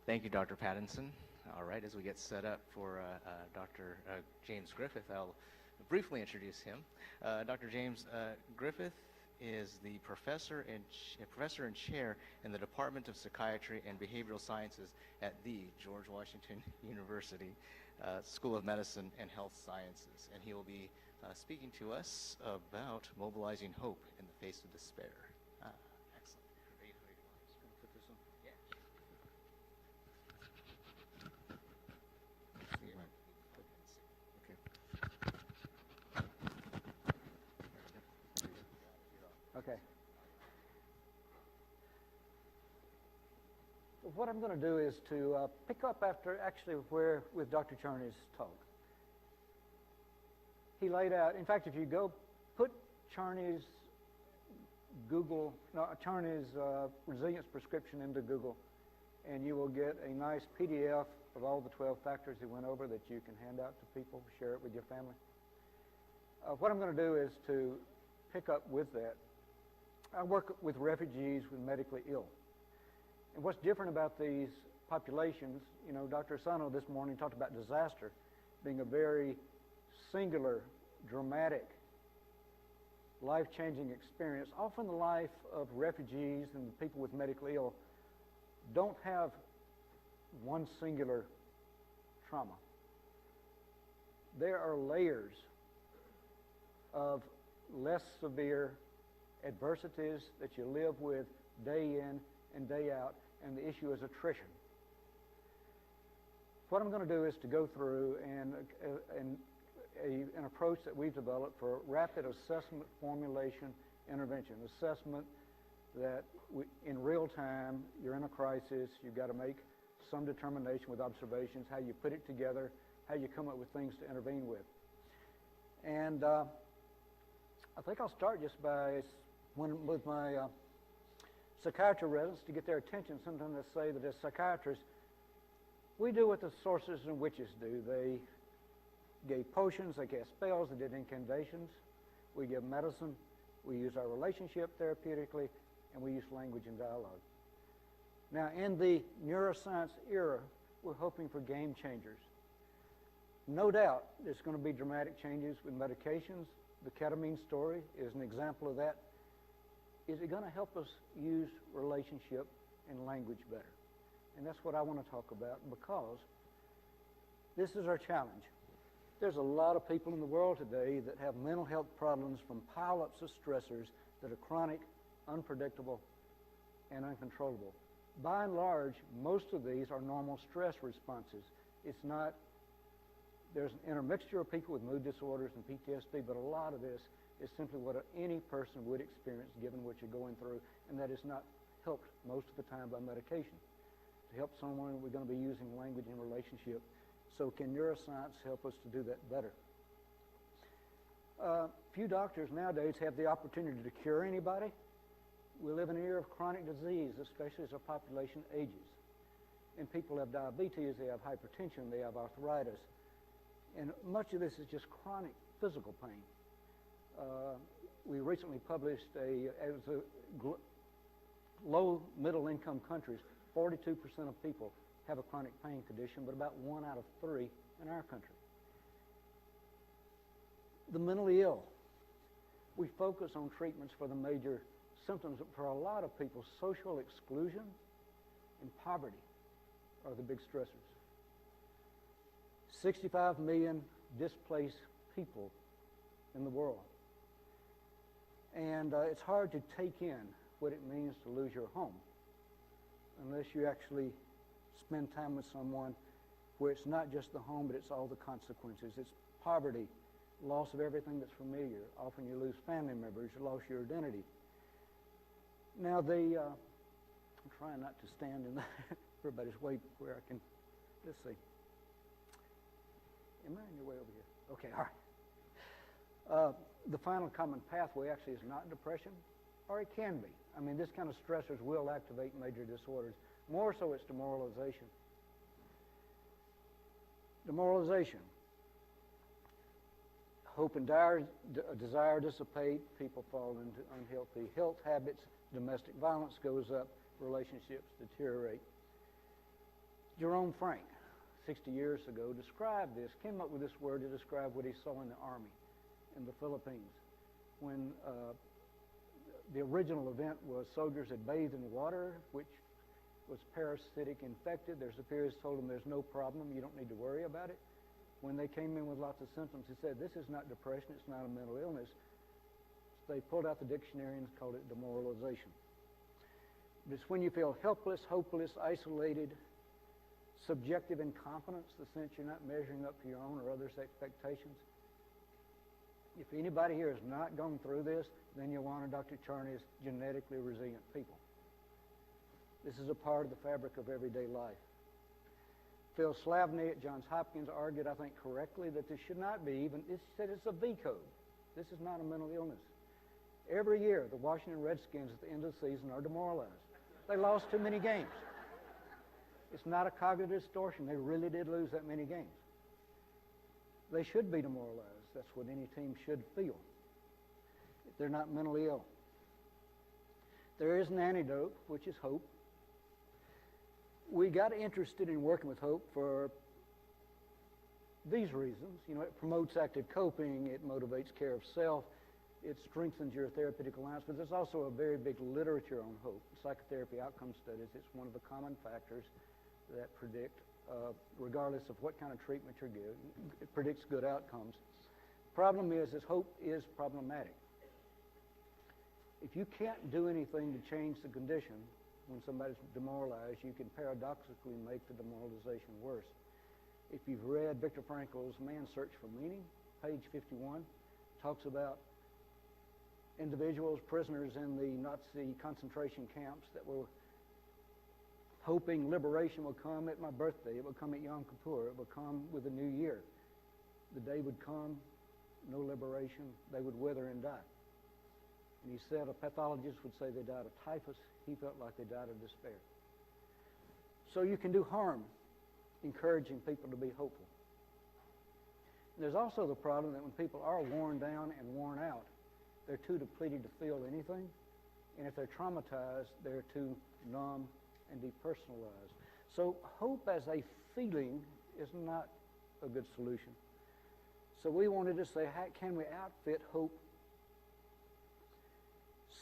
Thank you, Dr. Pattinson. All right, as we get set up for Dr. James Griffith, I'll briefly introduce him. Dr. James Griffith is the professor and chair in the Department of Psychiatry and Behavioral Sciences at the George Washington University School of Medicine and Health Sciences. And he will be speaking to us about mobilizing hope in the face of despair. Excellent. Put this on. Yeah. Okay. What I'm going to do is to pick up after actually where with Dr. Charney's talk. He laid out, in fact, if you go put Charney's resilience prescription into Google, and you will get a nice PDF of all the 12 factors he went over that you can hand out to people, share it with your family. What I'm going to do is to pick up with that. I work with refugees with medically ill. And what's different about these populations, you know, Dr. Asano this morning talked about disaster being a very singular, dramatic, life-changing experience. Often the life of refugees and people with medically ill don't have one singular trauma. There are layers of less severe adversities that you live with day in and day out, and the issue is attrition. What I'm going to do is to go through an approach that we've developed for rapid assessment, formulation, intervention. Assessment that in real time, you're in a crisis, you've got to make some determination with observations, how you put it together, how you come up with things to intervene with. And I think I'll start just by with my psychiatry residents to get their attention. Sometimes they say that as psychiatrists, we do what the sorcerers and witches do. They gave potions, they cast spells, they did incantations. We give medicine, we use our relationship therapeutically, and we use language and dialogue. Now, in the neuroscience era, we're hoping for game changers. No doubt there's going to be dramatic changes with medications. The ketamine story is an example of that. Is it going to help us use relationship and language better? And that's what I want to talk about, because this is our challenge. There's a lot of people in the world today that have mental health problems from pileups of stressors that are chronic, unpredictable, and uncontrollable. By and large, most of these are normal stress responses. It's not, there's an intermixture of people with mood disorders and PTSD, but a lot of this is simply what any person would experience given what you're going through, and that is not helped most of the time by medication. To help someone, we're going to be using language and relationship. So can neuroscience help us to do that better? Few doctors nowadays have the opportunity to cure anybody. We live in an era of chronic disease, especially as our population ages. And people have diabetes, they have hypertension, they have arthritis. And much of this is just chronic physical pain. We recently published low middle income countries, 42% of people have a chronic pain condition, but about 1 out of 3 in our country. The mentally ill. We focus on treatments for the major symptoms. For a lot of people, social exclusion and poverty are the big stressors. 65 million displaced people in the world. And it's hard to take in what it means to lose your home unless you actually spend time with someone where it's not just the home, but it's all the consequences. It's poverty, loss of everything that's familiar. Often you lose family members, you lost your identity. Now, I'm trying not to stand in everybody's way where I can, let's see. Am I in your way over here? Okay, all right. The final common pathway actually is not depression, or it can be. I mean, this kind of stressors will activate major disorders. More so, it's demoralization. Demoralization. Hope and desire dissipate, people fall into unhealthy health habits, domestic violence goes up, relationships deteriorate. Jerome Frank, 60 years ago, described this, came up with this word to describe what he saw in the army in the Philippines. When the original event was soldiers had bathed in water, which was parasitic infected. Their superiors told them there's no problem, you don't need to worry about it. When they came in with lots of symptoms, he said, this is not depression, it's not a mental illness. So they pulled out the dictionary and called it demoralization. It's when you feel helpless, hopeless, isolated, subjective incompetence, the sense you're not measuring up to your own or others' expectations. If anybody here has not gone through this, then you're one of Dr. Charney's genetically resilient people. This is a part of the fabric of everyday life. Phil Slavny at Johns Hopkins argued, I think correctly, that this should not be even, he said it's a V code. This is not a mental illness. Every year, the Washington Redskins at the end of the season are demoralized. They lost too many games. It's not a cognitive distortion. They really did lose that many games. They should be demoralized. That's what any team should feel if they're not mentally ill. There is an antidote, which is hope. We got interested in working with hope for these reasons. You know, it promotes active coping, it motivates care of self, it strengthens your therapeutic alliance, but there's also a very big literature on hope. Psychotherapy outcome studies, it's one of the common factors that predict, regardless of what kind of treatment you're given, it predicts good outcomes. Problem is hope is problematic. If you can't do anything to change the condition, when somebody's demoralized, you can paradoxically make the demoralization worse. If you've read Viktor Frankl's Man's Search for Meaning, page 51, talks about individuals, prisoners in the Nazi concentration camps that were hoping liberation would come at my birthday, it would come at Yom Kippur, it would come with the new year. The day would come, no liberation, they would wither and die. And he said a pathologist would say they died of typhus. He felt like they died of despair. So you can do harm encouraging people to be hopeful. There's also the problem that when people are worn down and worn out, they're too depleted to feel anything. And if they're traumatized, they're too numb and depersonalized. So hope as a feeling is not a good solution. So we wanted to say, how can we outfit hope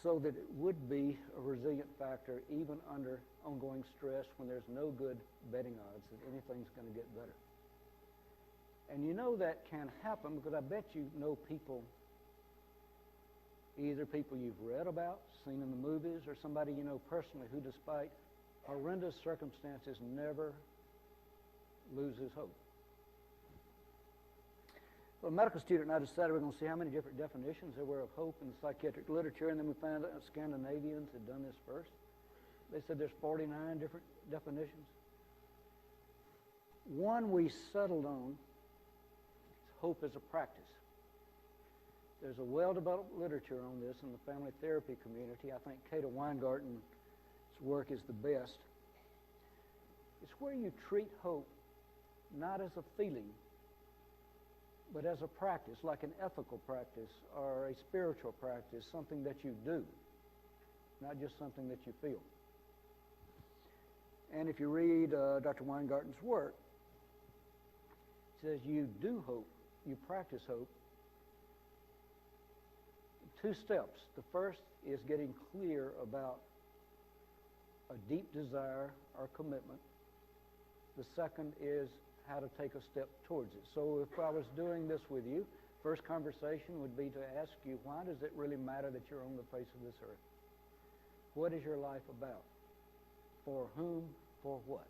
so that it would be a resilient factor even under ongoing stress when there's no good betting odds that anything's going to get better. And you know that can happen because I bet you know people, either people you've read about, seen in the movies, or somebody you know personally who, despite horrendous circumstances, never loses hope. Well, a medical student and I decided we're going to see how many different definitions there were of hope in the psychiatric literature, and then we found out Scandinavians had done this first. They said there's 49 different definitions. One we settled on is hope as a practice. There's a well-developed literature on this in the family therapy community. I think Kata Weingarten's work is the best. It's where you treat hope not as a feeling, but as a practice, like an ethical practice or a spiritual practice, something that you do, not just something that you feel. And if you read Dr. Weingarten's work, it says you do hope, you practice hope. 2 steps. The first is getting clear about a deep desire or commitment. The second is how to take a step towards it. So if I was doing this with you, first conversation would be to ask you, why does it really matter that you're on the face of this earth? What is your life about? For whom? For what?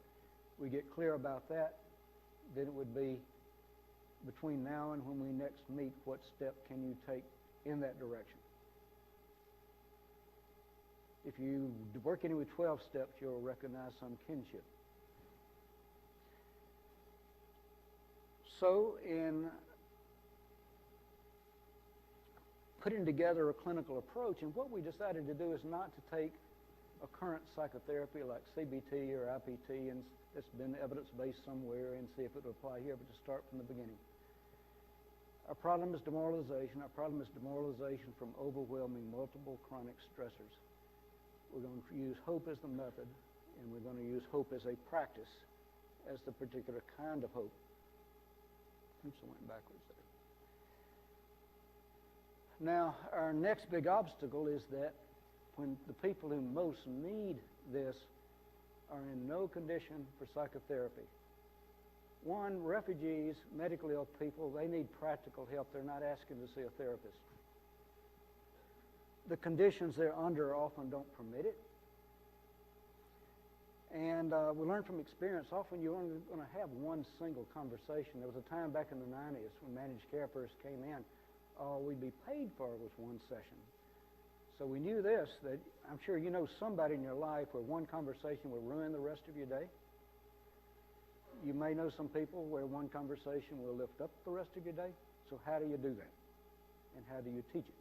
We get clear about that, then it would be between now and when we next meet, what step can you take in that direction? If you work any with 12 steps, you'll recognize some kinship. So in putting together a clinical approach, and what we decided to do is not to take a current psychotherapy like CBT or IPT, and it's been evidence-based somewhere, and see if it would apply here, but to start from the beginning. Our problem is demoralization. Our problem is demoralization from overwhelming multiple chronic stressors. We're going to use hope as the method, and we're going to use hope as a practice as the particular kind of hope. Oops, I went backwards there. Now, our next big obstacle is that when the people who most need this are in no condition for psychotherapy. One, refugees, medically ill people, they need practical help. They're not asking to see a therapist. The conditions they're under often don't permit it. And we learn from experience, often you're only going to have one single conversation. There was a time back in the 90s when managed care first came in, all we'd be paid for was one session. So we knew this, that I'm sure you know somebody in your life where one conversation will ruin the rest of your day. You may know some people where one conversation will lift up the rest of your day. So how do you do that? And how do you teach it?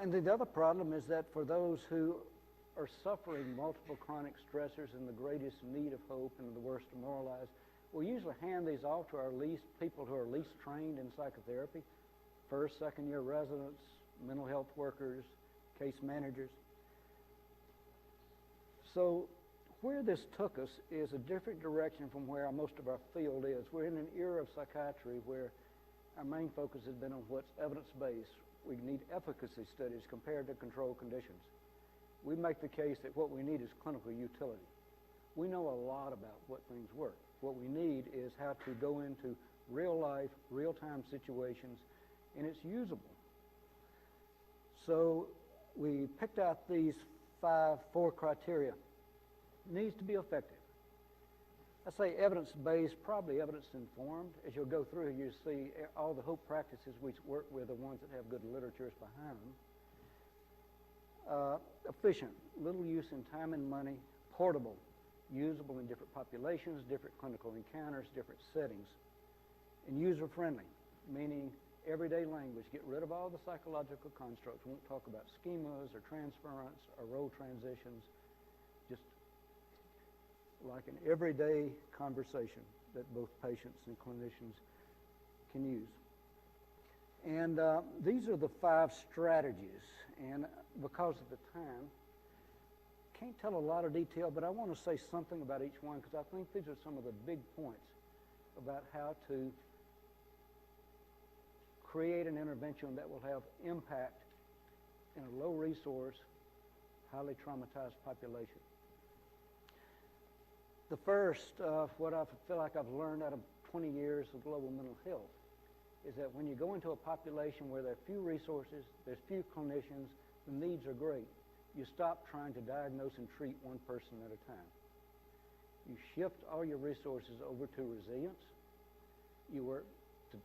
And the other problem is that for those who are suffering multiple chronic stressors in the greatest need of hope and the worst demoralized, we usually hand these off to our people who are least trained in psychotherapy, first, second-year residents, mental health workers, case managers. So where this took us is a different direction from where most of our field is. We're in an era of psychiatry where our main focus has been on what's evidence-based. We need efficacy studies compared to control conditions. We make the case that what we need is clinical utility. We know a lot about what things work. What we need is how to go into real-life, real-time situations, and it's usable. So we picked out these four criteria. It needs to be effective. I say evidence-based, probably evidence-informed. As you'll go through, you see all the hope practices we work with are ones that have good literatures behind them. Efficient, little use in time and money, portable, usable in different populations, different clinical encounters, different settings, and user-friendly, meaning everyday language. Get rid of all the psychological constructs. We won't talk about schemas or transference or role transitions. Just like an everyday conversation that both patients and clinicians can use. And these are the 5 strategies. And because of the time, can't tell a lot of detail, but I want to say something about each one because I think these are some of the big points about how to create an intervention that will have impact in a low-resource, highly traumatized population. The first, what I feel like I've learned out of 20 years of global mental health, is that when you go into a population where there are few resources, there's few clinicians, the needs are great, you stop trying to diagnose and treat one person at a time. You shift all your resources over to resilience. You work to,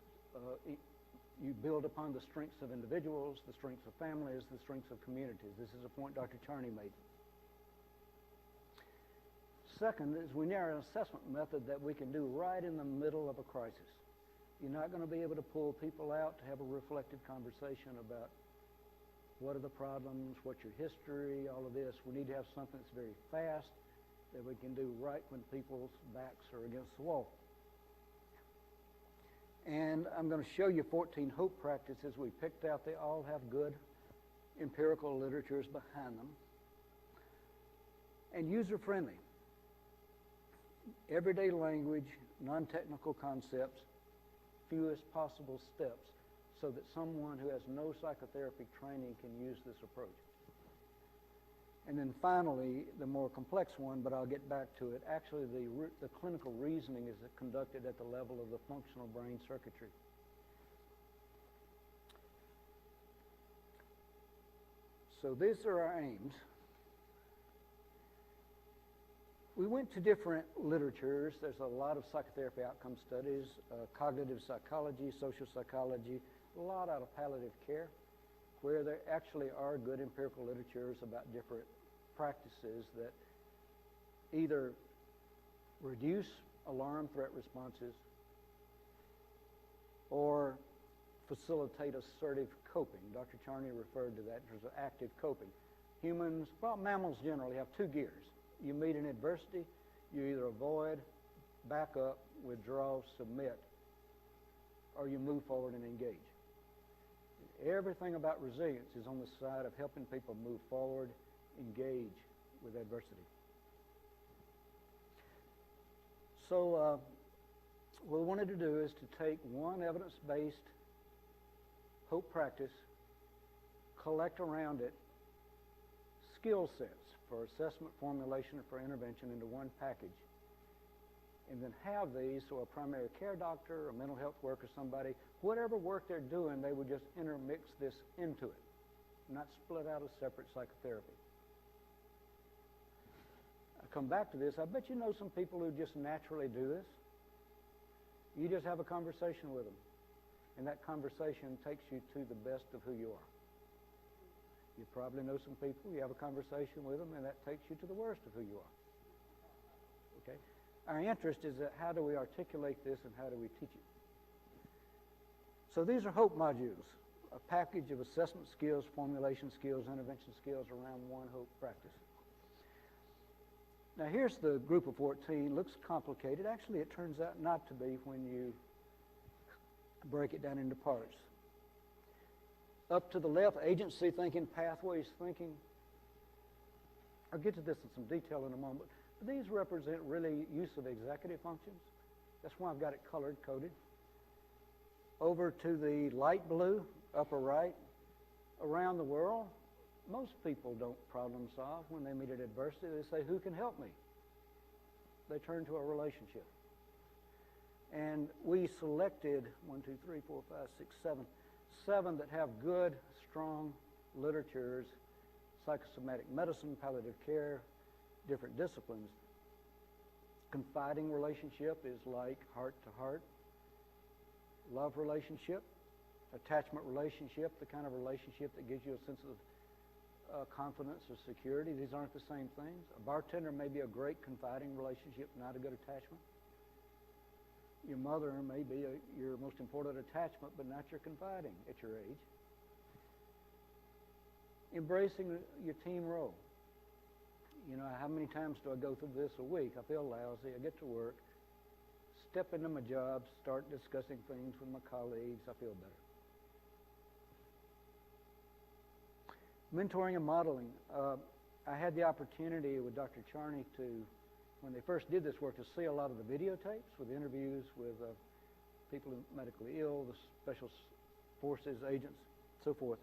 you build upon the strengths of individuals, the strengths of families, the strengths of communities. This is a point Dr. Charney made. Second is we narrow an assessment method that we can do right in the middle of a crisis. You're not going to be able to pull people out to have a reflective conversation about what are the problems, what's your history, all of this. We need to have something that's very fast that we can do right when people's backs are against the wall. And I'm going to show you 14 hope practices we picked out. They all have good empirical literatures behind them. And user-friendly. Everyday language, non-technical concepts, fewest possible steps, so that someone who has no psychotherapy training can use this approach. And then finally, the more complex one, but I'll get back to it, actually the clinical reasoning is conducted at the level of the functional brain circuitry. So these are our aims. We went to different literatures. There's a lot of psychotherapy outcome studies, cognitive psychology, social psychology, a lot out of palliative care, where there actually are good empirical literatures about different practices that either reduce alarm threat responses or facilitate assertive coping. Dr. Charney referred to that in terms of active coping. Humans, well, mammals generally have 2 gears. You meet an adversity, you either avoid, back up, withdraw, submit, or you move forward and engage. Everything about resilience is on the side of helping people move forward, engage with adversity. So what we wanted to do is to take one evidence-based hope practice, collect around it skill sets for assessment, formulation, and for intervention into one package, and then have these so a primary care doctor, a mental health worker, somebody, whatever work they're doing, they would just intermix this into it, not split out as separate psychotherapy. I come back to this. I bet you know some people who just naturally do this. You just have a conversation with them, and that conversation takes you to the best of who you are. You probably know some people, you have a conversation with them, and that takes you to the worst of who you are. Okay? Our interest is that how do we articulate this and how do we teach it? So these are HOPE modules, a package of assessment skills, formulation skills, intervention skills around one HOPE practice. Now here's the group of 14. Looks complicated. Actually, it turns out not to be when you break it down into parts. Up to the left, agency thinking, pathways thinking. I'll get to this in some detail in a moment. But these represent really use of executive functions. That's why I've got it colored coded. Over to the light blue, upper right, around the world, most people don't problem solve when they meet an adversity. They say, who can help me? They turn to a relationship. And we selected 7 that have good, strong literatures, psychosomatic medicine, palliative care, different disciplines. Confiding relationship is like heart to heart. Love relationship, attachment relationship, the kind of relationship that gives you a sense of confidence or security. These aren't the same things. A bartender may be a great confiding relationship, not a good attachment. Your mother may be your most important attachment, but not your confiding at your age. Embracing your team role. You know, how many times do I go through this a week? I feel lousy. I get to work, step into my job, start discussing things with my colleagues. I feel better. Mentoring and modeling. I had the opportunity with Dr. Charney to, when they first did this work, to see a lot of the videotapes with interviews with people medically ill, the special forces agents, so forth.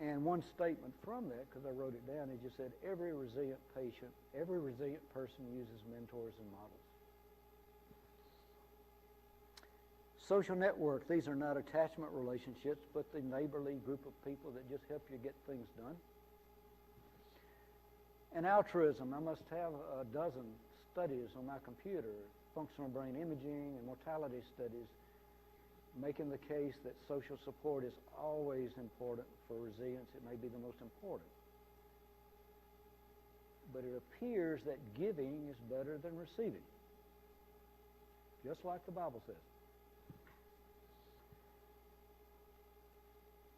And one statement from that, because I wrote it down, he just said, every resilient patient, every resilient person uses mentors and models. Social network, these are not attachment relationships, but the neighborly group of people that just help you get things done. And altruism, I must have a dozen studies on my computer, functional brain imaging and mortality studies, making the case that social support is always important for resilience. It may be the most important. But it appears that giving is better than receiving, just like the Bible says.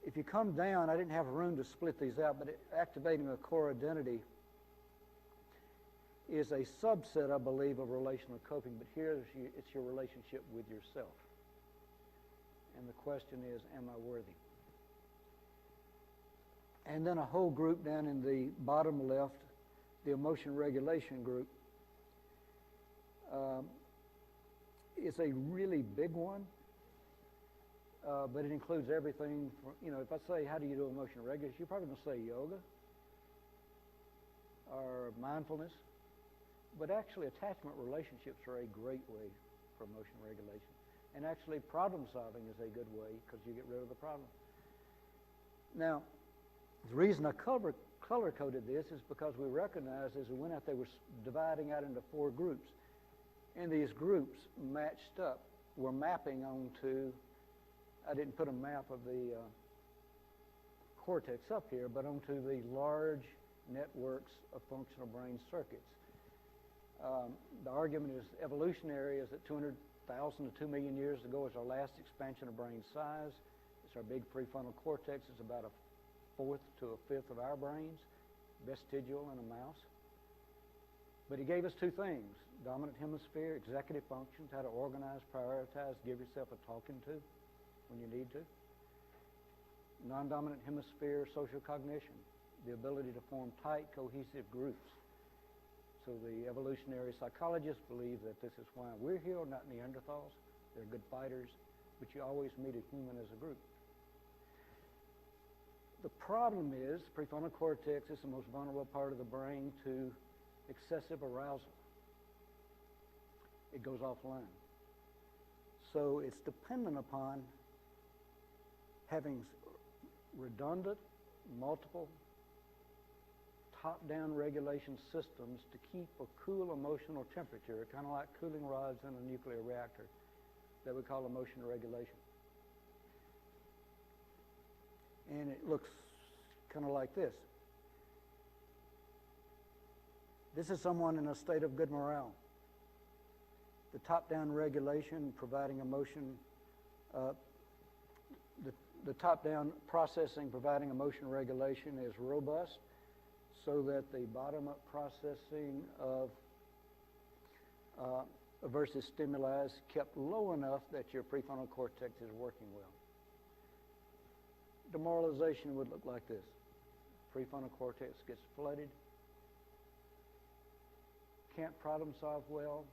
If you come down, I didn't have room to split these out, but activating a core identity is a subset, I believe, of relational coping. But here it's your relationship with yourself. And the question is, am I worthy? And then a whole group down in the bottom left, the emotion regulation group, is a really big one. But it includes everything from, if I say, how do you do emotional regulation, you're probably going to say yoga or mindfulness. But actually, attachment relationships are a great way for emotion regulation. And actually, problem solving is a good way because you get rid of the problem. Now, the reason I color-coded this is because we recognized as we went out, they were dividing out into 4 groups. And these groups matched up, were mapping onto, I didn't put a map of the cortex up here, but onto the large networks of functional brain circuits. The argument is evolutionary, is that 200,000 to 2 million years ago is our last expansion of brain size. It's our big prefrontal cortex. It's about 1/4 to 1/5 of our brains, vestigial in a mouse. But he gave us 2 things: dominant hemisphere, executive functions, how to organize, prioritize, give yourself a talking to when you need to. Non-dominant hemisphere, social cognition, the ability to form tight, cohesive groups. So the evolutionary psychologists believe that this is why we're here, not Neanderthals. They're good fighters, but you always meet a human as a group. The problem is the prefrontal cortex is the most vulnerable part of the brain to excessive arousal. It goes offline. So it's dependent upon having redundant, multiple, top-down regulation systems to keep a cool emotional temperature, kind of like cooling rods in a nuclear reactor, that we call emotional regulation. And it looks kind of like this. This is someone in a state of good morale. The top-down regulation providing emotion, the top-down processing providing emotion regulation is robust, so that the bottom-up processing of aversive stimuli is kept low enough that your prefrontal cortex is working well. Demoralization would look like this. Prefrontal cortex gets flooded, can't problem solve well.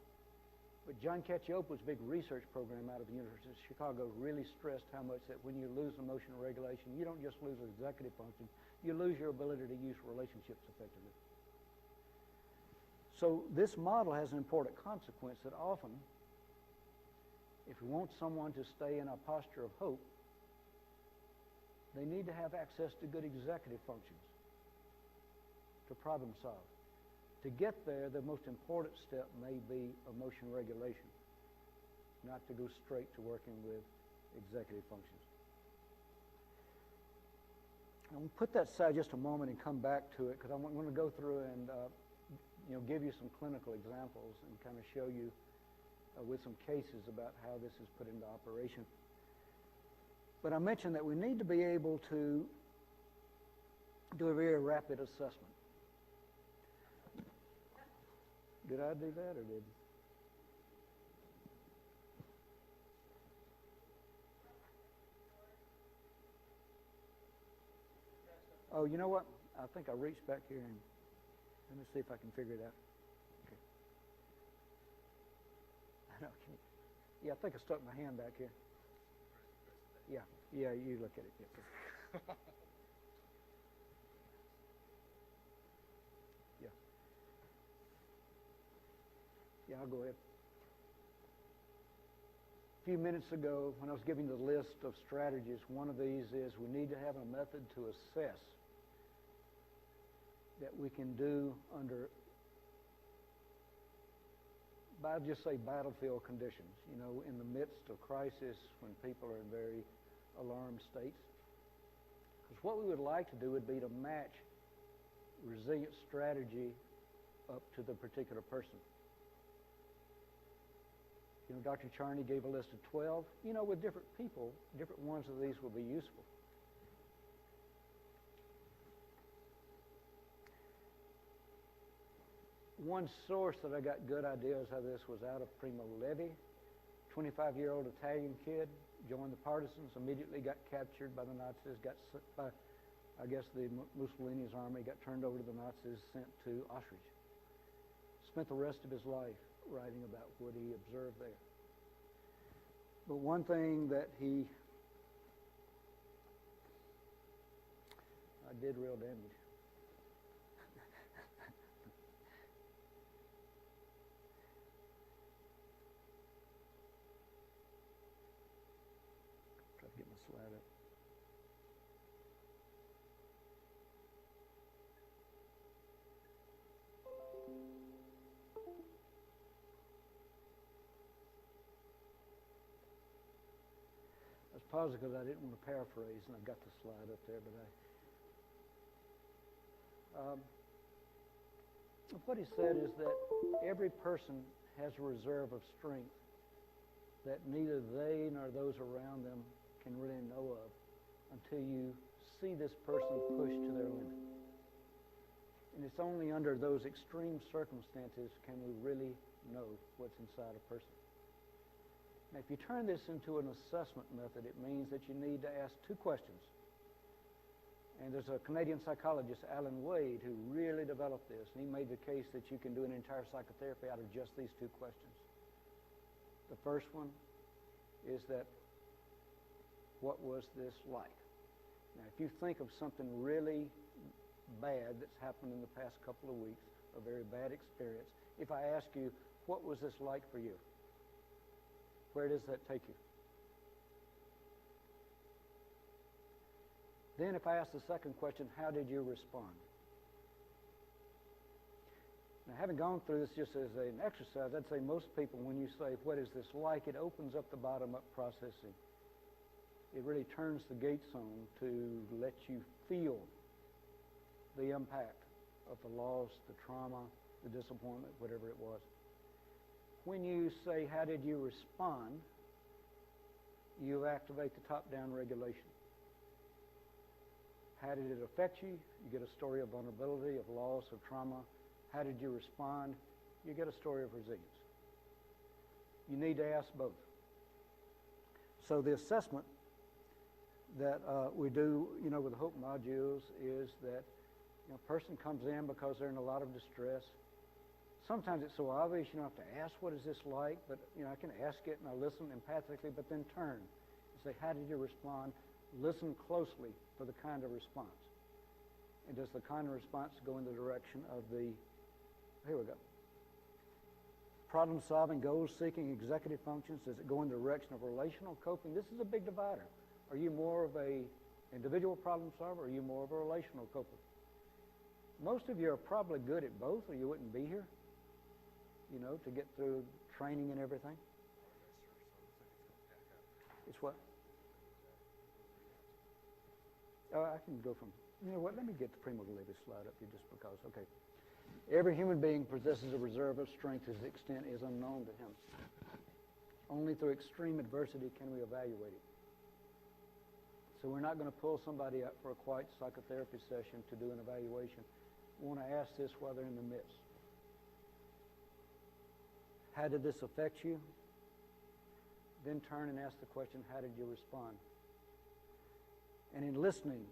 But John Cacioppo's big research program out of the University of Chicago really stressed how much that when you lose emotional regulation, you don't just lose executive function, you lose your ability to use relationships effectively. So this model has an important consequence that often, if we want someone to stay in a posture of hope, they need to have access to good executive functions to problem solve. To get there, the most important step may be emotion regulation, not to go straight to working with executive functions. I'm going to put that aside just a moment and come back to it, because I'm going to go through and give you some clinical examples and kind of show you with some cases about how this is put into operation. But I mentioned that we need to be able to do a very rapid assessment. Did I do that, or did? Oh, you know what? I think I reached back here and let me see if I can figure it out. Okay. I know. Yeah, I think I stuck my hand back here. Yeah, you look at it. Yeah. Yeah, I'll go ahead. A few minutes ago, when I was giving the list of strategies, one of these is we need to have a method to assess that we can do under, I'll just say, battlefield conditions, in the midst of crisis when people are in very alarmed states. Because what we would like to do would be to match resilient strategy up to the particular person. Dr. Charney gave a list of 12. With different people, different ones of these will be useful. One source that I got good ideas of this was out of Primo Levi, 25-year-old Italian kid, joined the partisans, immediately got captured by the Nazis, got sent by, I guess, the Mussolini's army, got turned over to the Nazis, sent to Auschwitz. Spent the rest of his life writing about what he observed there. But one thing that I did real damage. Try to get my slide up. Positive because I didn't want to paraphrase, and I got the slide up there, but what he said is that every person has a reserve of strength that neither they nor those around them can really know of until you see this person pushed to their limit. And it's only under those extreme circumstances can we really know what's inside a person. Now, if you turn this into an assessment method, it means that you need to ask two questions. And there's a Canadian psychologist, Alan Wade, who really developed this. And he made the case that you can do an entire psychotherapy out of just these two questions. The first one is that, what was this like? Now, if you think of something really bad that's happened in the past couple of weeks, a very bad experience, if I ask you, what was this like for you? Where does that take you? Then if I ask the second question, how did you respond? Now, having gone through this just as an exercise, I'd say most people, when you say, what is this like, it opens up the bottom-up processing. It really turns the gates on to let you feel the impact of the loss, the trauma, the disappointment, whatever it was. When you say, how did you respond, you activate the top-down regulation. How did it affect you? You get a story of vulnerability, of loss, of trauma. How did you respond? You get a story of resilience. You need to ask both. So the assessment that we do, with the Hope modules is that a person comes in because they're in a lot of distress. Sometimes it's so obvious you don't have to ask, what is this like? But, I can ask it and I listen empathically, but then turn and say, how did you respond? Listen closely for the kind of response. And does the kind of response go in the direction of here we go. Problem-solving, goal-seeking, executive functions, does it go in the direction of relational coping? This is a big divider. Are you more of a individual problem solver, or are you more of a relational coper? Most of you are probably good at both, or you wouldn't be here, to get through training and everything. It's what? I can go from, let me get the prima levi slide up here just because, okay. Every human being possesses a reserve of strength whose extent is unknown to him. Only through extreme adversity can we evaluate it. So we're not going to pull somebody up for a quiet psychotherapy session to do an evaluation. We want to ask this while they're in the midst. How did this affect you? Then turn and ask the question, how did you respond? And in listening,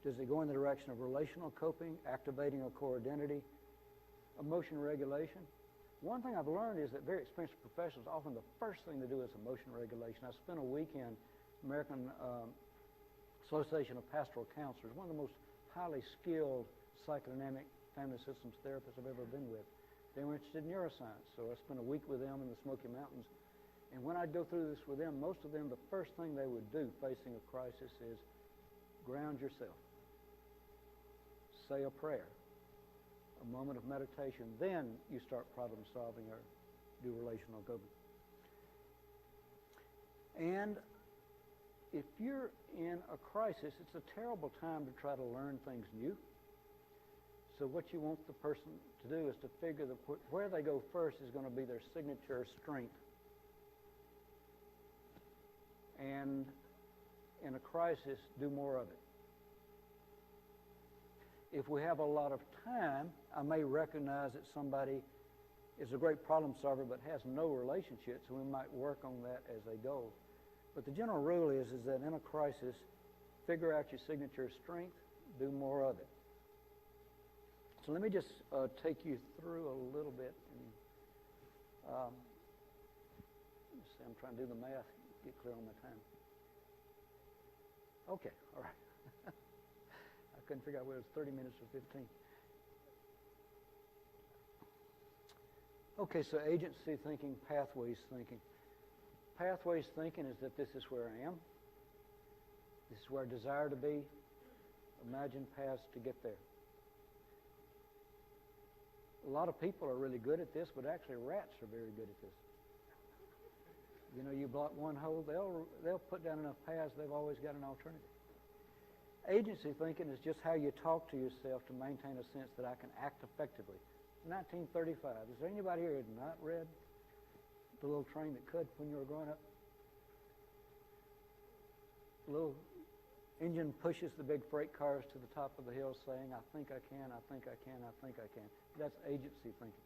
does it go in the direction of relational coping, activating a core identity, emotion regulation? One thing I've learned is that very experienced professionals, often the first thing they do is emotion regulation. I spent a weekend American Association of Pastoral Counselors, one of the most highly skilled psychodynamic family systems therapists I've ever been with. They were interested in neuroscience, so I spent a week with them in the Smoky Mountains. And when I'd go through this with them, most of them, the first thing they would do facing a crisis is ground yourself. Say a prayer, a moment of meditation. Then you start problem solving or do relational coping. And if you're in a crisis, it's a terrible time to try to learn things new. So what you want the person to do is to figure that where they go first is going to be their signature strength. And in a crisis, do more of it. If we have a lot of time, I may recognize that somebody is a great problem solver but has no relationship, so we might work on that as a goal. But the general rule is that in a crisis, figure out your signature strength, do more of it. So let me just take you through a little bit. And, let's see, I'm trying to do the math, get clear on my time. Okay, all right. I couldn't figure out whether it was 30 minutes or 15. Okay, so agency thinking, pathways thinking. Pathways thinking is that this is where I am. This is where I desire to be. Imagine paths to get there. A lot of people are really good at this, but actually rats are very good at this. You block one hole, they'll put down enough paths, they've always got an alternative. Agency thinking is just how you talk to yourself to maintain a sense that I can act effectively. 1935. Is there anybody here who had not read The Little Train That Could when you were growing up? The little engine pushes the big freight cars to the top of the hill saying, I think I can, I think I can, I think I can. That's agency thinking.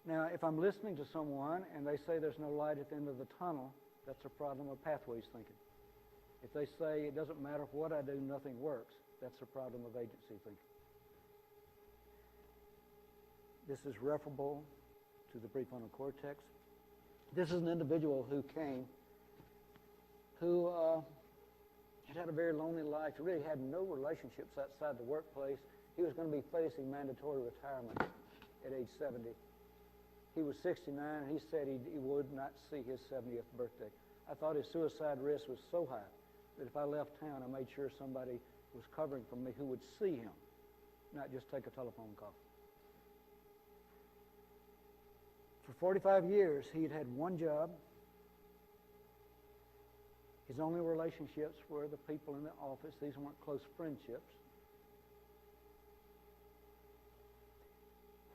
Now, if I'm listening to someone and they say there's no light at the end of the tunnel, that's a problem of pathways thinking. If they say it doesn't matter what I do, nothing works, that's the problem of agency thinking. This is referable to the prefrontal cortex. This is an individual who came, who had a very lonely life. He really had no relationships outside the workplace. He was going to be facing mandatory retirement at age 70. He was 69, and he said he would not see his 70th birthday. I thought his suicide risk was so high that if I left town, I made sure somebody was covering for me who would see him, not just take a telephone call. For 45 years, he'd had one job. His only relationships were the people in the office. These weren't close friendships.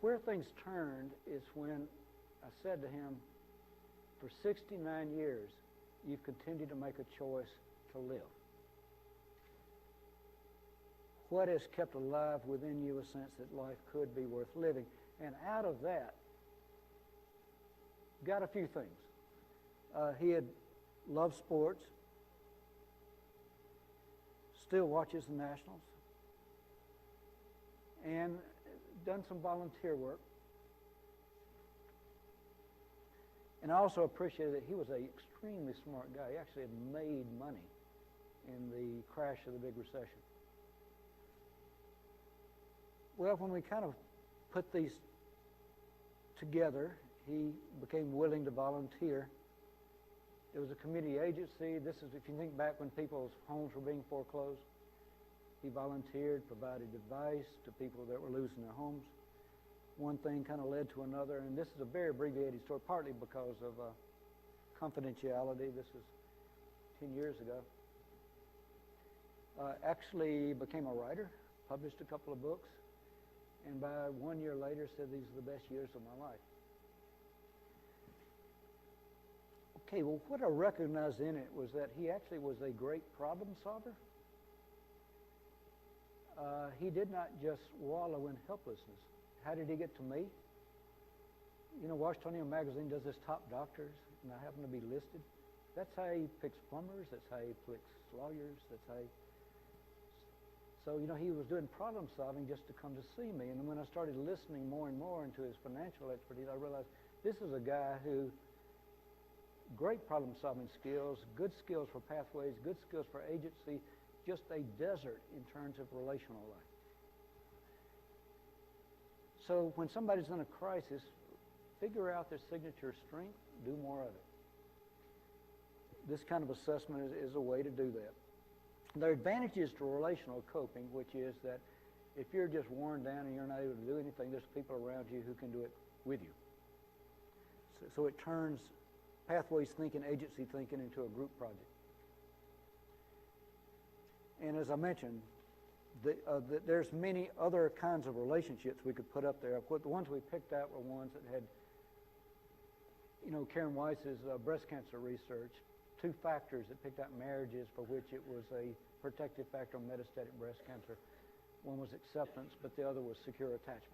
Where things turned is when I said to him, for 69 years, you've continued to make a choice to live. What has kept alive within you a sense that life could be worth living? And out of that, got a few things. He had loved sports, still watches the Nationals, and done some volunteer work. And I also appreciated that he was an extremely smart guy. He actually had made money in the crash of the big recession. Well, when we kind of put these together, he became willing to volunteer. There was a community agency. This is, if you think back when people's homes were being foreclosed, he volunteered, provided advice to people that were losing their homes. One thing kind of led to another, and this is a very abbreviated story, partly because of confidentiality. This is 10 years ago. Actually became a writer, published a couple of books, and by 1 year later said these are the best years of my life. Okay, well, what I recognized in it was that he actually was a great problem solver. He did not just wallow in helplessness. How did he get to me? You know, Washingtonian Magazine does this top doctors, and I happen to be listed. That's how he picks plumbers. That's how he picks lawyers. That's how he... So, you know, he was doing problem solving just to come to see me. And when I started listening more and more into his financial expertise, I realized this is a guy who, great problem solving skills, good skills for pathways, good skills for agency, just a desert in terms of relational life. So when somebody's in a crisis, figure out their signature strength, do more of it. This kind of assessment is a way to do that. There are advantages to relational coping, which is that if you're just worn down and you're not able to do anything, there's people around you who can do it with you. So it turns pathways thinking, agency thinking into a group project. And as I mentioned, there's many other kinds of relationships we could put up there. The ones we picked out were ones that had, you know, Karen Weiss's breast cancer research, 2 factors that picked out marriages for which it was a protective factor on metastatic breast cancer. One was acceptance, but the other was secure attachment.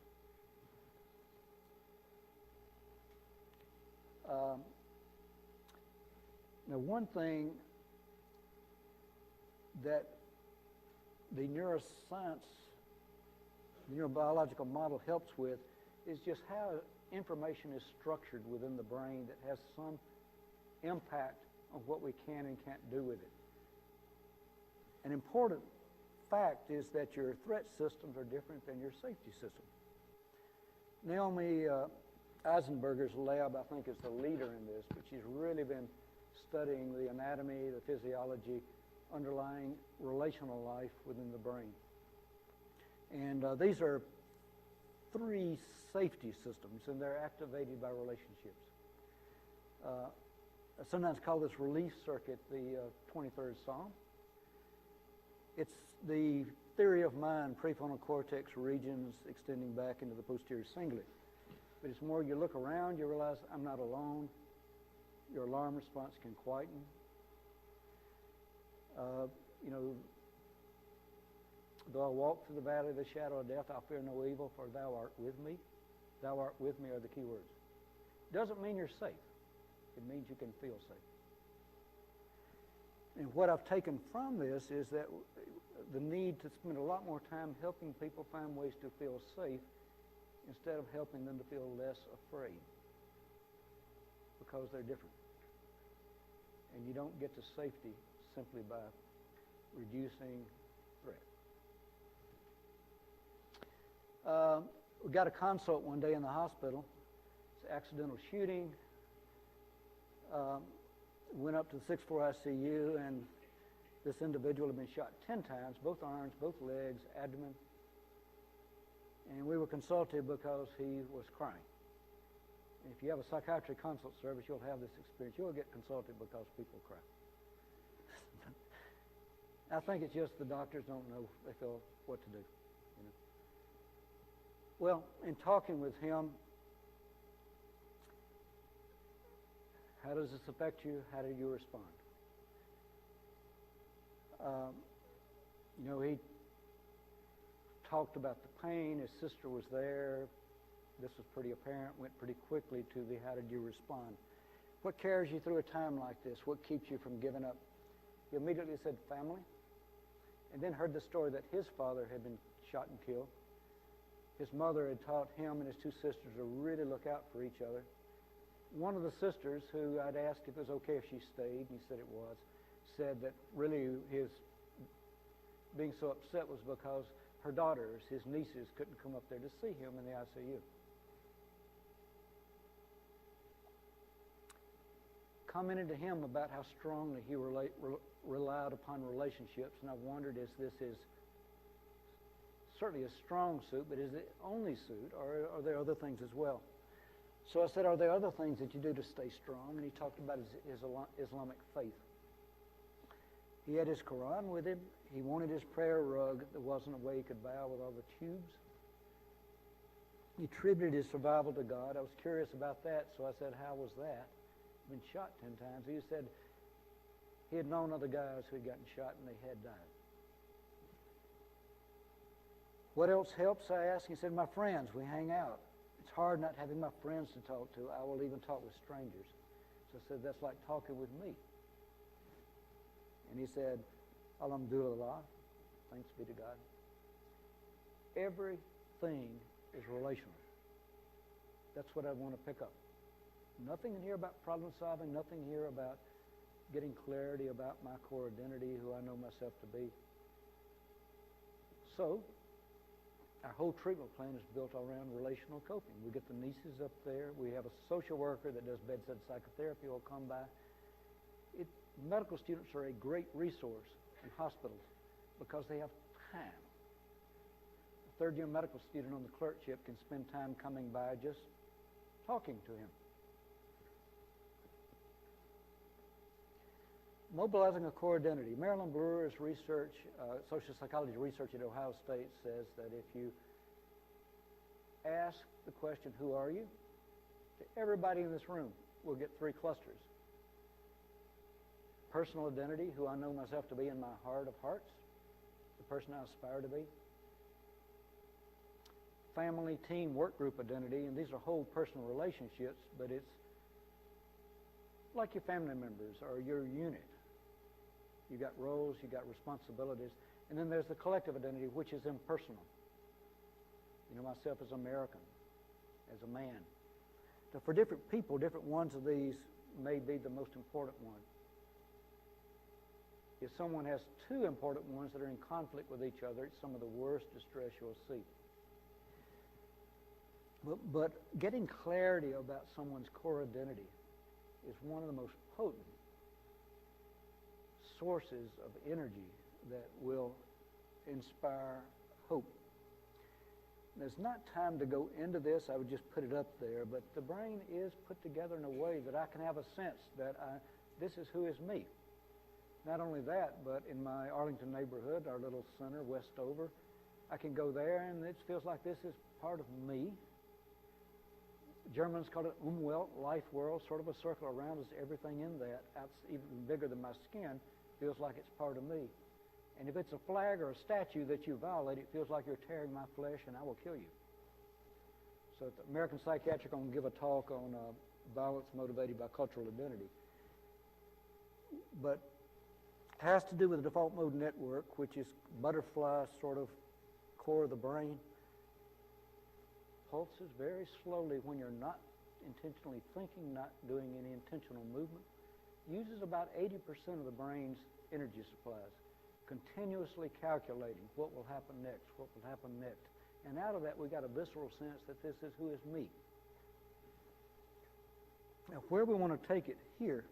Now, one thing that the neuroscience, the neurobiological model helps with is just how information is structured within the brain that has some impact on what we can and can't do with it. An important fact is that your threat systems are different than your safety system. Naomi Eisenberger's lab, I think, is the leader in this, but she's really been studying the anatomy, the physiology, underlying relational life within the brain. And these are 3 safety systems, and they're activated by relationships. I sometimes call this relief circuit the 23rd Psalm. It's the theory of mind, prefrontal cortex regions extending back into the posterior cingulate. But it's more you look around, you realize I'm not alone. Your alarm response can quieten. You know, though I walk through the valley of the shadow of death, I'll fear no evil, for thou art with me. Thou art with me are the key words. Doesn't mean you're safe. It means you can feel safe. And what I've taken from this is that the need to spend a lot more time helping people find ways to feel safe instead of helping them to feel less afraid, because they're different. And you don't get to safety simply by reducing threat. We got a consult one day in the hospital. It's an accidental shooting. Went up to the 6th floor ICU, and this individual had been shot 10 times, both arms, both legs, abdomen. And we were consulted because he was crying. And if you have a psychiatry consult service, you'll have this experience. You'll get consulted because people cry. I think it's just the doctors don't know, they feel what to do. You know? Well, in talking with him, how does this affect you? How do you respond? He talked about the pain. His sister was there. This was pretty apparent. Went pretty quickly to the how did you respond? What carries you through a time like this? What keeps you from giving up? He immediately said family, and then heard the story that his father had been shot and killed. His mother had taught him and his two sisters to really look out for each other. One of the sisters, who I'd asked if it was okay if she stayed, and he said it was, said that really his being so upset was because her daughters, his nieces, couldn't come up there to see him in the ICU. Commented to him about how strongly he relied upon relationships, and I've wondered, is this his certainly a strong suit, but is it only suit, or are there other things as well? So I said, are there other things that you do to stay strong? And he talked about his Islamic faith. He had his Quran with him. He wanted his prayer rug. There wasn't a way he could bow with all the tubes. He attributed his survival to God. I was curious about that, so I said, how was that? He'd been shot 10 times. He said he had known other guys who had gotten shot and they had died. What else helps, I asked. He said, my friends, we hang out. It's hard not having my friends to talk to. I will even talk with strangers. So I said, that's like talking with me. And he said, Alhamdulillah, thanks be to God. Everything is relational. That's what I want to pick up. Nothing in here about problem solving, nothing here about getting clarity about my core identity, who I know myself to be. So, our whole treatment plan is built around relational coping. We get the nieces up there. We have a social worker that does bedside psychotherapy will come by. Medical students are a great resource in hospitals because they have time. A third-year medical student on the clerkship can spend time coming by just talking to him. Mobilizing a core identity. Marilyn Brewer's research, social psychology research at Ohio State says that if you ask the question, who are you? To everybody in this room, we'll get 3 clusters. Personal identity, who I know myself to be in my heart of hearts, the person I aspire to be. Family, team, work group identity, and these are whole personal relationships, but it's like your family members or your unit. You got roles, you got responsibilities, and then there's the collective identity, which is impersonal. You know, myself as American, as a man. So for different people, different ones of these may be the most important one. If someone has 2 important ones that are in conflict with each other, it's some of the worst distress you'll see. But getting clarity about someone's core identity is one of the most potent sources of energy that will inspire hope. There's not time to go into this. I would just put it up there. But the brain is put together in a way that I can have a sense that this is who is me. Not only that, but in my Arlington neighborhood, our little center, Westover, I can go there and it feels like this is part of me. Germans call it Umwelt, life world, sort of a circle around us, everything in that, even bigger than my skin, feels like it's part of me. And if it's a flag or a statue that you violate, it feels like you're tearing my flesh and I will kill you. So at the American Psychiatric, I'm going to give a talk on violence motivated by cultural identity. But has to do with the default mode network, which is butterfly sort of core of the brain. Pulses very slowly when you're not intentionally thinking, not doing any intentional movement. Uses about 80% of the brain's energy supplies, continuously calculating what will happen next, what will happen next. And out of that, we got a visceral sense that this is who is me. Now, where we want to take it here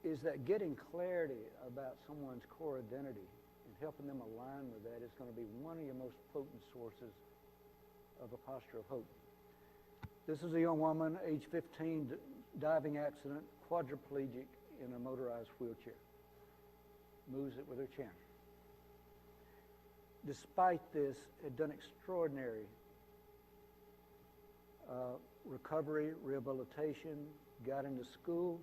is that getting clarity about someone's core identity and helping them align with that is going to be one of your most potent sources of a posture of hope. This is a young woman, age 15, diving accident, quadriplegic in a motorized wheelchair. Moves it with her chin. Despite this, had done extraordinary recovery, rehabilitation, got into school,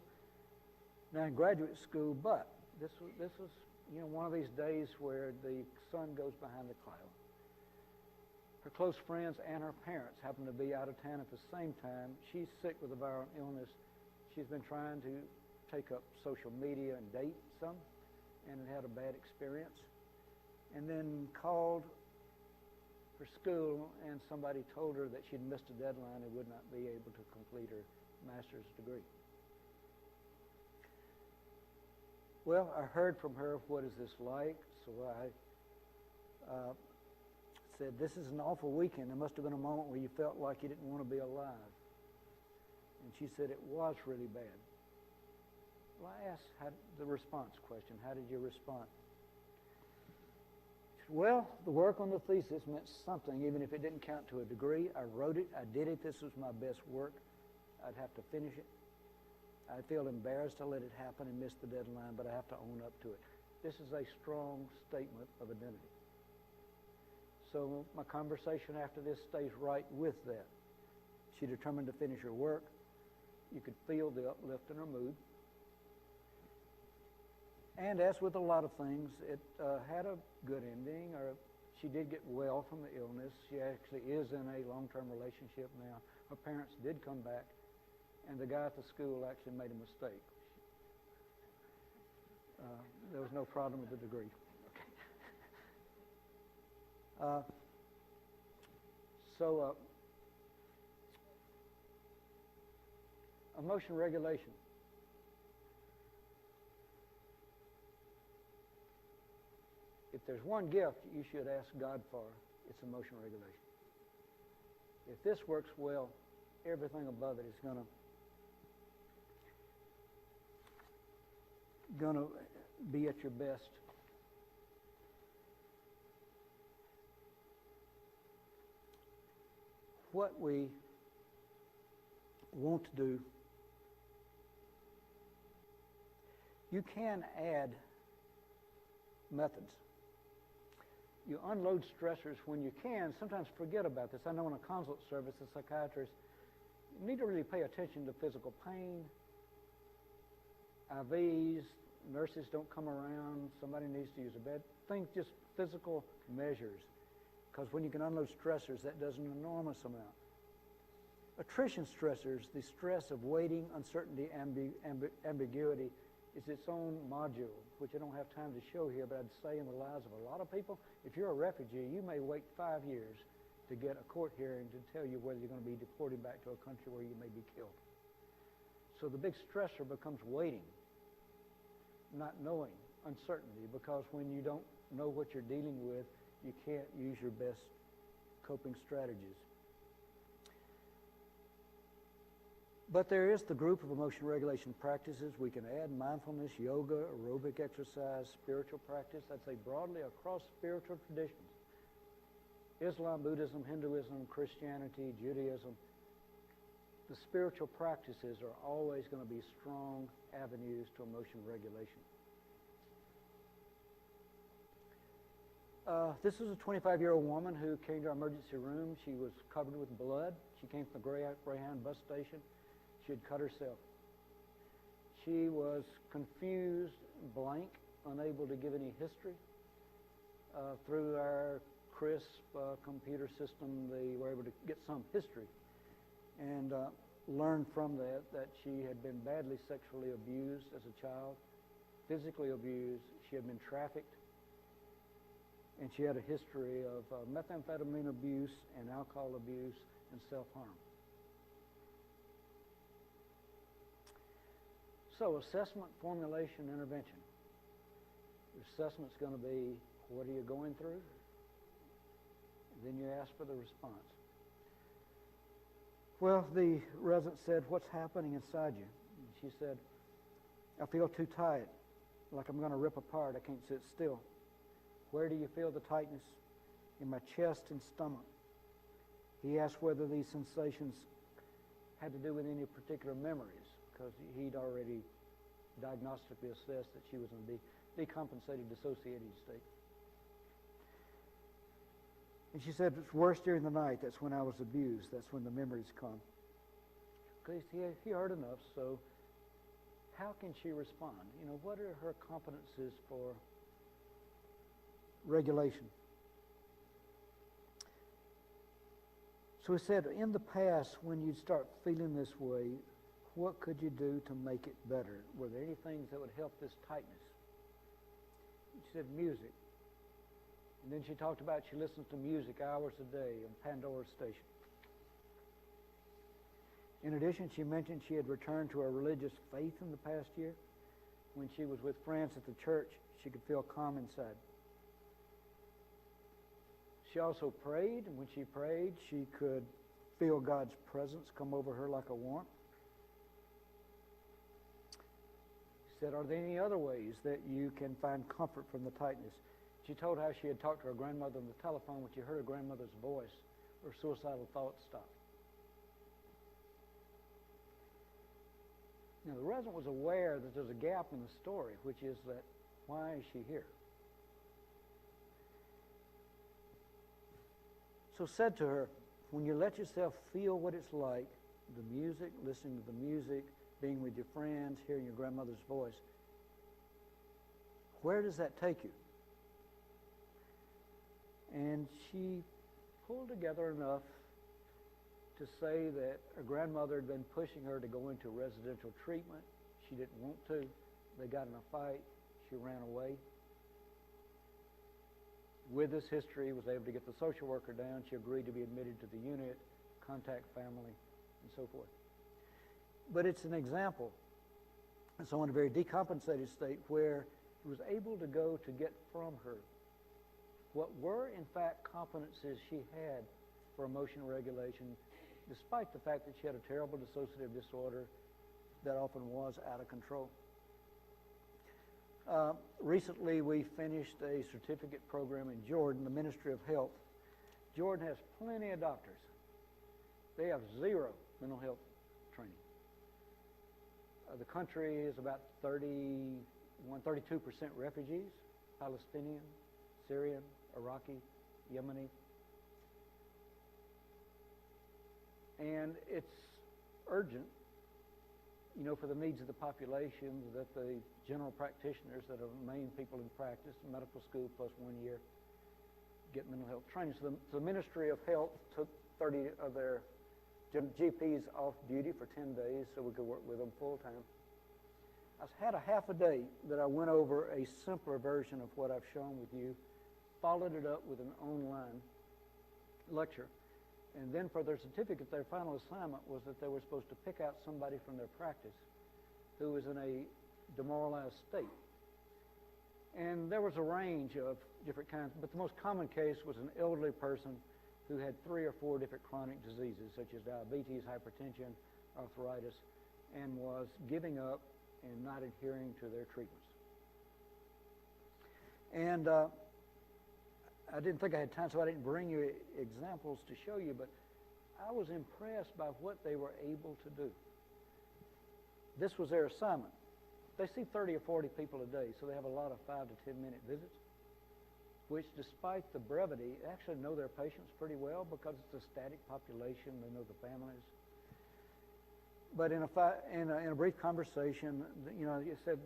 now in graduate school, but this was one of these days where the sun goes behind the cloud. Her close friends and her parents happen to be out of town at the same time. She's sick with a viral illness. She's been trying to take up social media and date some, and had a bad experience. And then called her school, and somebody told her that she'd missed a deadline and would not be able to complete her master's degree. Well, I heard from her, what is this like? So I said, this is an awful weekend. There must have been a moment where you felt like you didn't want to be alive. And she said, it was really bad. Well, I asked the response question, how did you respond? She said, well, the work on the thesis meant something, even if it didn't count to a degree. I wrote it, I did it, this was my best work. I'd have to finish it. I feel embarrassed to let it happen and miss the deadline, but I have to own up to it. This is a strong statement of identity. So my conversation after this stays right with that. She determined to finish her work. You could feel the uplift in her mood. And as with a lot of things, it had a good ending. She did get well from the illness. She actually is in a long-term relationship now. Her parents did come back, and the guy at the school actually made a mistake. There was no problem with the degree. Emotion regulation. If there's one gift you should ask God for, it's emotion regulation. If this works well, everything above it is going to be at your best. What we want to do, you can add methods. You unload stressors when you can. Sometimes forget about this. I know in a consult service, the psychiatrist, you need to really pay attention to physical pain, IVs, nurses don't come around, somebody needs to use a bed. Think just physical measures, because when you can unload stressors, that does an enormous amount. Attrition stressors, the stress of waiting, uncertainty, ambiguity, is its own module, which I don't have time to show here, but I'd say in the lives of a lot of people, if you're a refugee, you may wait 5 years to get a court hearing to tell you whether you're going to be deported back to a country where you may be killed. So the big stressor becomes waiting, not knowing, uncertainty, because when you don't know what you're dealing with, you can't use your best coping strategies. But there is the group of emotion regulation practices. We can add mindfulness, yoga, aerobic exercise, spiritual practice. I'd say broadly across spiritual traditions. Islam, Buddhism, Hinduism, Christianity, Judaism. The spiritual practices are always going to be strong avenues to emotion regulation. This is a 25-year-old woman who came to our emergency room. She was covered with blood. She came from the Greyhound bus station. She had cut herself. She was confused, blank, unable to give any history. Through our CRISP computer system, they were able to get some history. And learned from that she had been badly sexually abused as a child, physically abused. She had been trafficked, and she had a history of methamphetamine abuse and alcohol abuse and self-harm. So assessment, formulation, intervention. The assessment's going to be, what are you going through? And then you ask for the response. Well, the resident said, what's happening inside you? And she said, I feel too tight, like I'm going to rip apart. I can't sit still. Where do you feel the tightness? In my chest and stomach. He asked whether these sensations had to do with any particular memories, because he'd already diagnostically assessed that she was in a decompensated dissociated state. And she said, it's worse during the night. That's when I was abused. That's when the memories come. Because he heard enough, so how can she respond? You know, what are her competencies for regulation? So he said, in the past, when you'd start feeling this way, what could you do to make it better? Were there any things that would help this tightness? She said, music. And then she talked about she listens to music hours a day on Pandora's station. In addition, she mentioned she had returned to her religious faith in the past year. When she was with friends at the church, she could feel calm inside. She also prayed, and when she prayed, she could feel God's presence come over her like a warmth. She said, are there any other ways that you can find comfort from the tightness? She told how she had talked to her grandmother on the telephone. When she heard her grandmother's voice, her suicidal thoughts stopped. Now, the resident was aware that there's a gap in the story, which is that, why is she here? So said to her, when you let yourself feel what it's like, the music, listening to the music, being with your friends, hearing your grandmother's voice, where does that take you? And she pulled together enough to say that her grandmother had been pushing her to go into residential treatment. She didn't want to. They got in a fight. She ran away. With this history, was able to get the social worker down. She agreed to be admitted to the unit, contact family, and so forth. But it's an example. And so in a very decompensated state where he was able to go to get from her what were, in fact, competencies she had for emotional regulation, despite the fact that she had a terrible dissociative disorder that often was out of control. Recently, we finished a certificate program in Jordan, the Ministry of Health. Jordan has plenty of doctors. They have zero mental health training. The country is about 32% refugees, Palestinian, Syrian, Iraqi, Yemeni. And it's urgent, you know, for the needs of the population that the general practitioners that are main people in practice, medical school plus 1 year, get mental health training. So the Ministry of Health took 30 of their GPs off duty for 10 days so we could work with them full time. I had a half a day that I went over a simpler version of what I've shown with you, followed it up with an online lecture. And then for their certificate, their final assignment was that they were supposed to pick out somebody from their practice who was in a demoralized state. And there was a range of different kinds, but the most common case was an elderly person who had 3 or 4 different chronic diseases, such as diabetes, hypertension, arthritis, and was giving up and not adhering to their treatments. And I didn't think I had time, so I didn't bring you examples to show you, but I was impressed by what they were able to do. This was their assignment. They see 30 or 40 people a day, so they have a lot of 5 to 10 minute visits, which despite the brevity, actually know their patients pretty well because it's a static population. They know the families. But in a brief conversation, you know, you said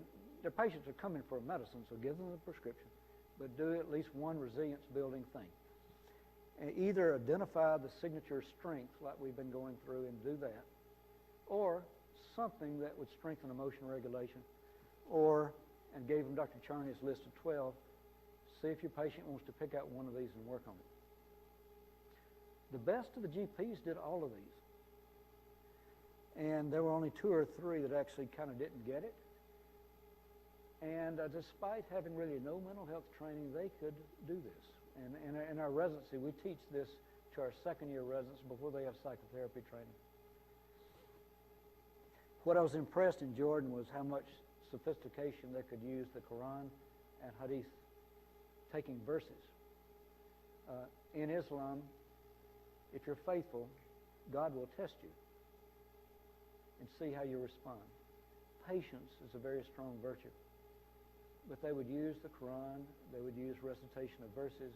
their patients are coming for a medicine, so give them the prescription, but do at least one resilience building thing. And either identify the signature strengths like we've been going through and do that, or something that would strengthen emotional regulation, or, and gave him Dr. Charney's list of 12, see if your patient wants to pick out one of these and work on it. The best of the GPs did all of these. And there were only 2 or 3 that actually kind of didn't get it. And despite having really no mental health training, they could do this. And in our residency, we teach this to our second-year residents before they have psychotherapy training. What I was impressed in Jordan was how much sophistication they could use the Quran and Hadith, taking verses. In Islam, if you're faithful, God will test you and see how you respond. Patience is a very strong virtue. But they would use the Quran, they would use recitation of verses,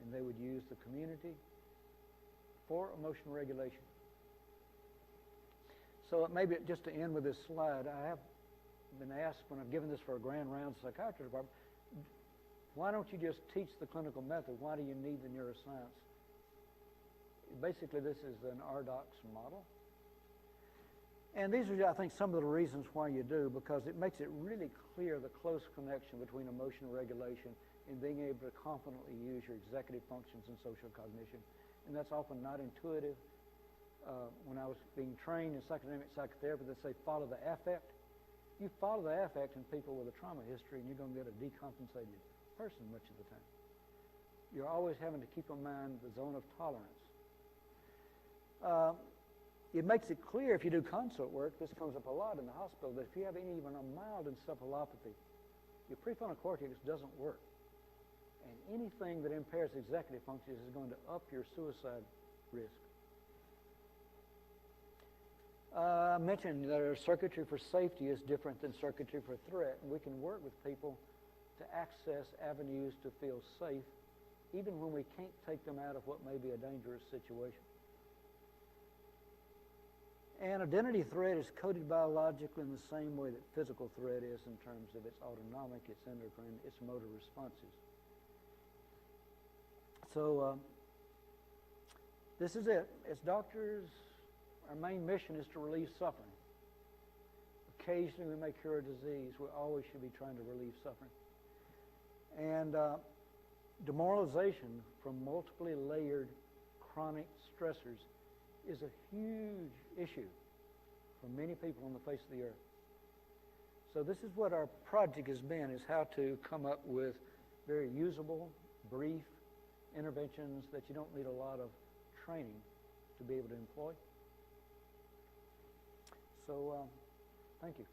and they would use the community for emotional regulation. So maybe just to end with this slide, I have been asked when I've given this for a grand round psychiatry department, why don't you just teach the clinical method? Why do you need the neuroscience? Basically, this is an RDox model. And these are, I think, some of the reasons why you do, because it makes it really clear the close connection between emotional regulation and being able to confidently use your executive functions and social cognition. And that's often not intuitive. When I was being trained in psychodynamic psychotherapy, they say follow the affect. You follow the affect in people with a trauma history, and you're going to get a decompensated person much of the time. You're always having to keep in mind the zone of tolerance. It makes it clear if you do consult work, this comes up a lot in the hospital, that if you have even a mild encephalopathy, your prefrontal cortex doesn't work. And anything that impairs executive functions is going to up your suicide risk. I mentioned that our circuitry for safety is different than circuitry for threat, and we can work with people to access avenues to feel safe, even when we can't take them out of what may be a dangerous situation. And identity threat is coded biologically in the same way that physical threat is in terms of its autonomic, its endocrine, its motor responses. So this is it. As doctors, our main mission is to relieve suffering. Occasionally we may cure a disease. We always should be trying to relieve suffering. And demoralization from multiply layered chronic stressors is a huge issue for many people on the face of the earth. So this is what our project has been, is how to come up with very usable, brief interventions that you don't need a lot of training to be able to employ. So thank you.